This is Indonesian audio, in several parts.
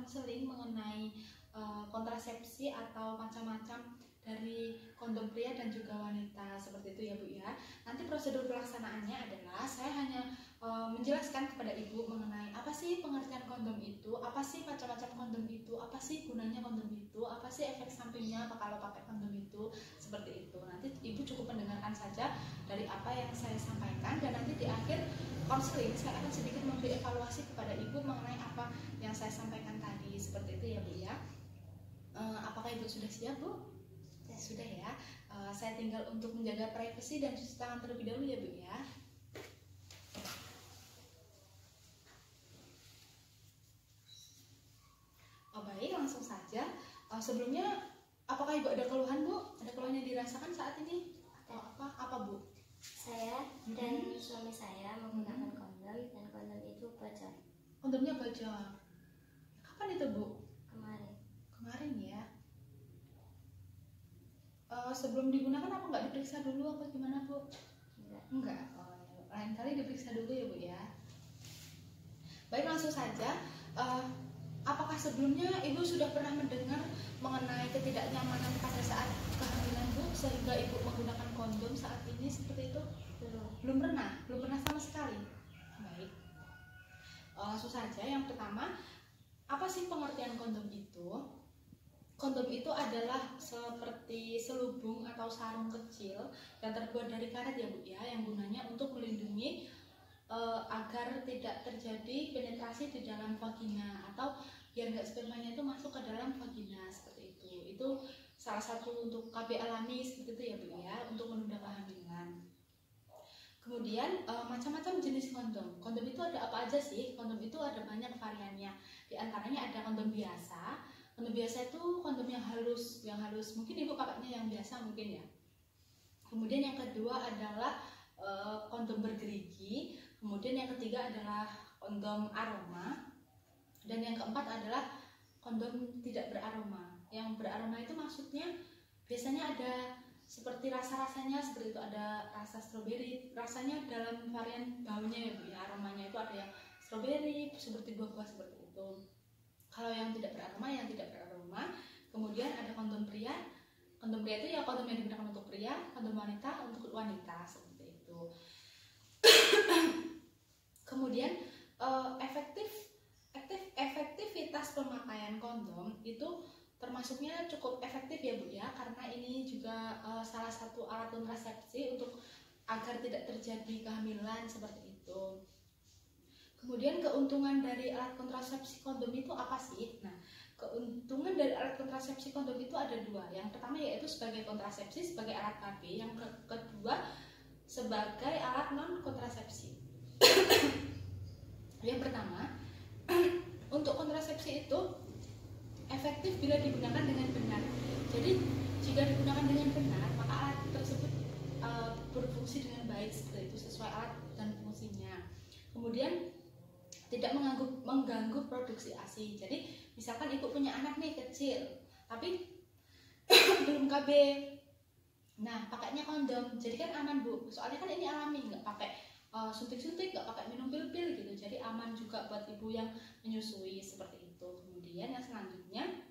konseling mengenai kontrasepsi atau macam-macam dari kondom pria dan juga wanita, seperti itu ya Bu ya. Nanti prosedur pelaksanaannya adalah saya hanya menjelaskan kepada Ibu mengenai apa sih pengertian kondom itu, apa sih macam-macam kondom itu, apa sih gunanya kondom itu, apa sih efek sampingnya kalau pakai kondom itu, seperti itu. Nanti Ibu cukup mendengarkan saja dari apa yang saya sampaikan, dan nanti di akhir konseling saya akan sedikit memberi evaluasi kepada Ibu mengenai apa yang saya sampaikan tadi, seperti itu ya Bu ya. Apakah Ibu sudah siap Bu? Ya, sudah ya. Saya tinggal untuk menjaga privasi dan cuci tangan terlebih dahulu ya Bu ya. Baik, langsung saja. Sebelumnya, apakah Ibu ada keluhan Bu? Ada keluhan yang dirasakan saat ini? Atau apa Bu? Saya dan suami saya menggunakan kondom, dan kondom itu bocor. Kondomnya bocor. Kapan itu Bu? Kemarin ya. Sebelum digunakan apa nggak diperiksa dulu apa gimana Bu? Enggak. Lain kali diperiksa dulu ya Bu ya. Baik, langsung saja. Apakah sebelumnya Ibu sudah pernah mendengar mengenai ketidaknyamanan pada saat kehamilan Bu, sehingga Ibu menggunakan kondom saat ini seperti itu? Belum pernah sama sekali. Baik. Langsung saja, yang pertama, apa sih pengertian kondom itu? Kondom itu adalah seperti selubung atau sarung kecil yang terbuat dari karet ya Bu ya, yang gunanya untuk melindungi agar tidak terjadi penetrasi di dalam vagina, atau biar nggak spermanya itu masuk ke dalam vagina, seperti itu. Itu salah satu untuk KB alami seperti itu ya Bu ya, untuk menunda kehamilan. Kemudian macam-macam jenis kondom. Kondom itu ada apa aja sih? Kondom itu ada banyak variannya. Di antaranya ada kondom biasa. Kondom biasa itu kondom yang halus. Mungkin Ibu pakainya yang biasa mungkin ya. Kemudian yang kedua adalah kondom bergerigi. Kemudian yang ketiga adalah kondom aroma. Dan yang keempat adalah kondom tidak beraroma. Yang beraroma itu maksudnya biasanya ada seperti rasa-rasanya seperti itu, ada rasa stroberi, rasanya dalam varian baunya ya Bu ya, aromanya itu ada yang stroberi seperti buah-buah seperti itu. Kalau yang tidak beraroma, kemudian ada kondom pria. Kondom pria itu ya kondom yang digunakan untuk pria, kondom wanita untuk wanita, seperti itu. Kemudian efektivitas pemakaian kondom itu termasuknya cukup efektif ya Bu ya, karena ini juga salah satu alat kontrasepsi untuk agar tidak terjadi kehamilan, seperti itu. Kemudian keuntungan dari alat kontrasepsi kondom itu apa sih? Nah, keuntungan dari alat kontrasepsi kondom itu ada dua. Yang pertama yaitu sebagai kontrasepsi, sebagai alat KB. Yang kedua sebagai alat non kontrasepsi. Yang pertama, untuk kontrasepsi itu efektif bila digunakan dengan benar. Jadi jika digunakan dengan benar, maka alat tersebut berfungsi dengan baik, seperti itu, sesuai alat dan fungsinya. Kemudian tidak mengganggu produksi ASI. Jadi misalkan Ibu punya anak nih kecil, tapi belum KB, nah pakainya kondom, jadi kan aman Bu. Soalnya kan ini alami, nggak pakai suntik-suntik, nggak pakai minum pil-pil gitu, jadi aman juga buat ibu yang menyusui, seperti itu. Kemudian yang selanjutnya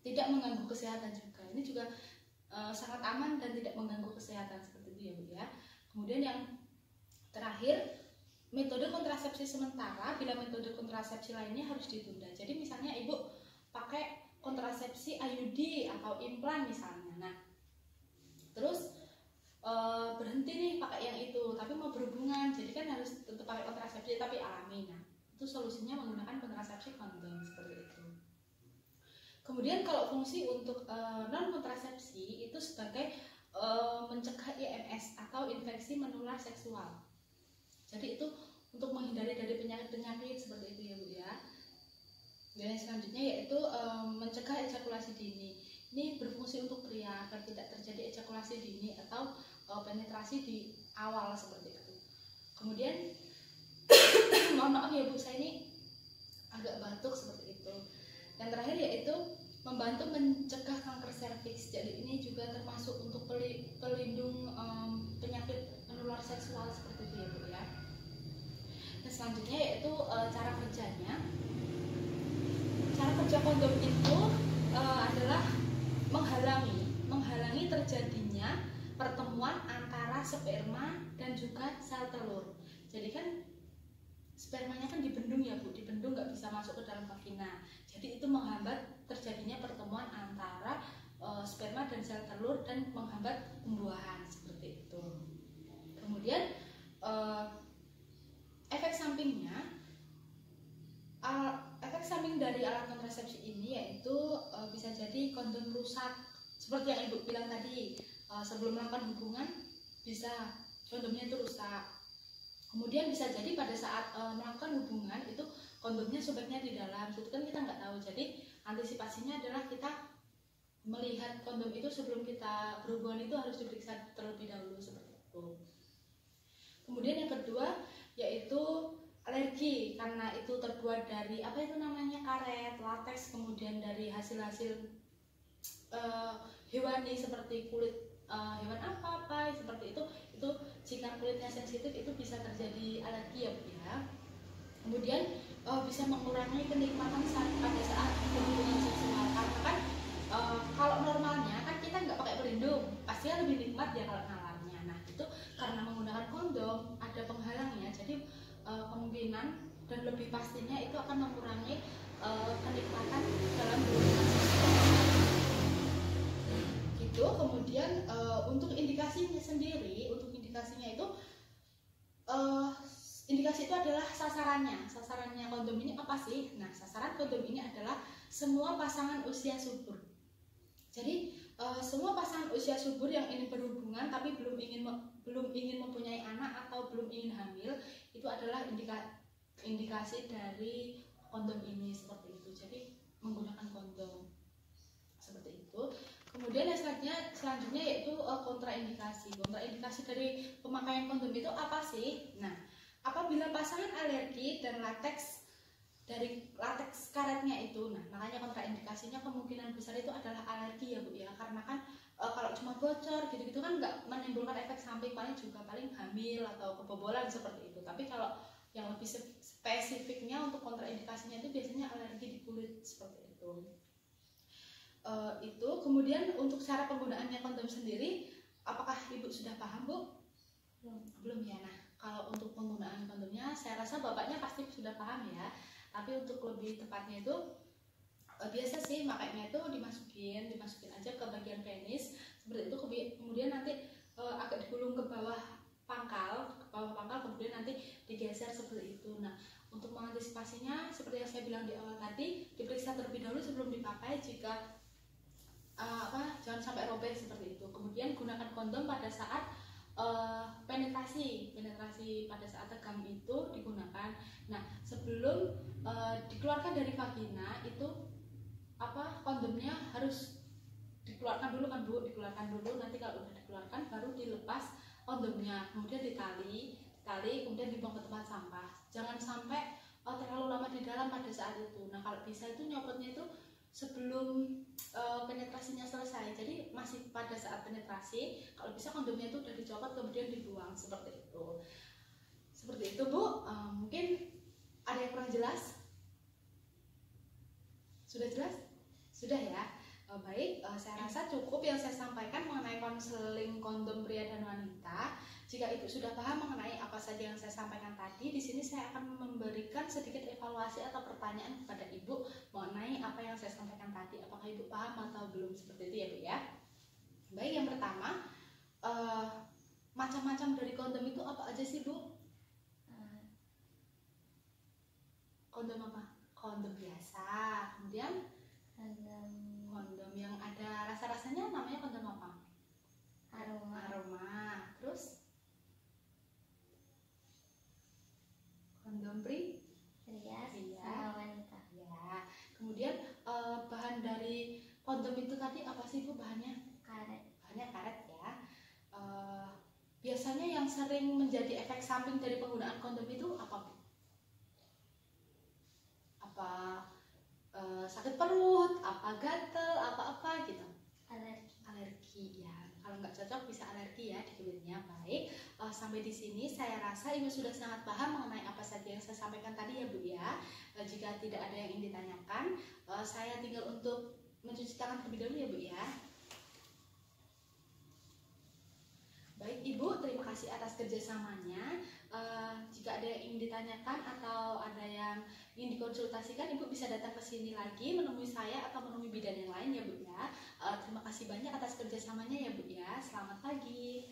tidak mengganggu kesehatan juga. Ini juga sangat aman dan tidak mengganggu kesehatan, seperti itu ya Bu ya. Kemudian yang terakhir, metode kontrasepsi sementara bila metode kontrasepsi lainnya harus ditunda. Jadi misalnya Ibu pakai kontrasepsi IUD atau implan misalnya. Nah, terus berhenti nih pakai yang itu, tapi mau berhubungan, jadi kan harus tetap pakai kontrasepsi tapi alami. Nah, itu solusinya menggunakan kontrasepsi kondom, seperti itu. Kemudian kalau fungsi untuk non kontrasepsi itu sebagai mencegah IMS atau infeksi menular seksual. Jadi itu untuk menghindari dari penyakit-penyakit seperti itu ya Bu ya. Dan selanjutnya yaitu mencegah ejakulasi dini. Ini berfungsi untuk pria agar tidak terjadi ejakulasi dini atau penetrasi di awal, seperti itu. Kemudian mohon maaf ya Bu, saya ini agak batuk seperti itu. Yang terakhir yaitu membantu mencegah kanker serviks. Jadi ini juga termasuk untuk pelindung penyakit menular seksual, seperti itu ya Bu ya. Dan selanjutnya yaitu cara kerjanya. cara kerja kondom itu adalah menghalangi terjadinya pertemuan antara sperma dan juga sel telur. Jadi kan spermanya kan dibendung ya Bu, dibendung nggak bisa masuk ke dalam vagina. Jadi itu menghambat terjadinya pertemuan antara sperma dan sel telur dan menghambat pembuahan seperti itu. Kemudian efek samping dari alat kontrasepsi ini yaitu bisa jadi kondom rusak seperti yang Ibu bilang tadi, sebelum melakukan hubungan bisa kondomnya itu rusak. Kemudian bisa jadi pada saat melakukan hubungan itu kondomnya sobeknya di dalam, itu kan kita nggak tahu. Jadi antisipasinya adalah kita melihat kondom itu sebelum kita berhubungan itu harus diperiksa terlebih dahulu seperti itu. Kemudian yang kedua yaitu alergi, karena itu terbuat dari karet, lateks, kemudian dari hasil-hasil hewani seperti kulit hewan apa seperti itu jika kulitnya sensitif itu bisa terjadi alergi ya Bu ya. Kemudian bisa mengurangi kenikmatan pada saat hubungan seksual, karena kan kalau normalnya kan kita nggak pakai pelindung pasti lebih nikmat ya kalau nalarnya. Nah itu karena menggunakan kondom ada penghalangnya, jadi kemungkinan dan lebih pastinya itu akan mengurangi kenikmatan dalam hubungan seksual gitu. Kemudian untuk indikasinya itu indikasi itu adalah sasarannya kondom ini apa sih? Nah, sasaran kondom ini adalah semua pasangan usia subur. Jadi semua pasangan usia subur yang ingin berhubungan tapi belum ingin mempunyai anak atau belum ingin hamil, itu adalah indikasi dari kondom ini seperti itu. Jadi menggunakan kondom seperti itu. Kemudian yang selanjutnya yaitu kontraindikasi. Kontraindikasi dari pemakaian kondom itu apa sih? Nah, apabila pasangan alergi dan dari lateks karetnya itu, nah makanya kontraindikasinya kemungkinan besar itu adalah alergi ya Bu ya, karena kan kalau cuma bocor gitu-gitu kan nggak menimbulkan efek samping, paling hamil atau kebobolan seperti itu. Tapi kalau yang lebih spesifiknya untuk kontraindikasinya itu biasanya alergi di kulit seperti itu. Itu kemudian untuk cara penggunaannya kondom sendiri, apakah Ibu sudah paham Bu? Belum ya. Nah kalau untuk penggunaan kondomnya saya rasa Bapaknya pasti sudah paham ya, tapi untuk lebih tepatnya itu biasa sih makanya itu dimasukin aja ke bagian penis seperti itu, kemudian nanti agak digulung ke bawah pangkal, kemudian nanti digeser seperti itu. Nah untuk mengantisipasinya seperti yang saya bilang di awal tadi, diperiksa terlebih dahulu sebelum dipakai, jika jangan sampai robek seperti itu. Kemudian gunakan kondom pada saat penetrasi pada saat tegam itu digunakan. Nah sebelum dikeluarkan dari vagina itu kondomnya harus dikeluarkan dulu kan Bu, nanti kalau udah dikeluarkan baru dilepas kondomnya, kemudian ditali kemudian dibuang ke tempat sampah. Jangan sampai terlalu lama di dalam pada saat itu. Nah kalau bisa itu nyopotnya itu sebelum penetrasinya selesai, jadi masih pada saat penetrasi kalau bisa kondomnya itu udah dicopot kemudian dibuang seperti itu Bu. Mungkin ada yang kurang jelas? Sudah jelas? Sudah ya. Baik, saya rasa cukup yang saya sampaikan mengenai konseling kondom pria dan wanita. Jika Ibu sudah paham mengenai apa saja yang saya sampaikan tadi, di sini saya akan memberikan sedikit evaluasi atau pertanyaan kepada Ibu mengenai apa yang saya sampaikan tadi. Apakah Ibu paham atau belum seperti itu ya Bu ya? Baik, yang pertama, macam-macam dari kondom itu apa aja sih Bu? Kondom apa? Kondom biasa, kemudian kondom yang ada rasa-rasanya namanya kondom apa? Aroma. Terus kondom pria sama wanita. Ya. Kemudian bahan dari kondom itu tadi apa sih Bu bahannya? Bahannya karet ya. Biasanya yang sering menjadi efek samping dari penggunaan kondom itu apa Bu? Sakit perut, gatal, apa gitu? Alergi ya. Kalau nggak cocok bisa alergi ya di kulitnya. Baik, sampai di sini saya rasa Ibu sudah sangat paham mengenai apa saja yang saya sampaikan tadi ya Bu ya. Jika tidak ada yang ingin ditanyakan, saya tinggal untuk mencuci tangan terlebih dahulu ya Bu ya. Baik Ibu, terima kasih atas kerjasamanya. Jika ada yang ingin ditanyakan atau ada yang ingin dikonsultasikan, Ibu bisa datang ke sini lagi menemui saya atau menemui bidan yang lain ya Bu ya. Terima kasih banyak atas kerjasamanya ya Bu ya. Selamat pagi.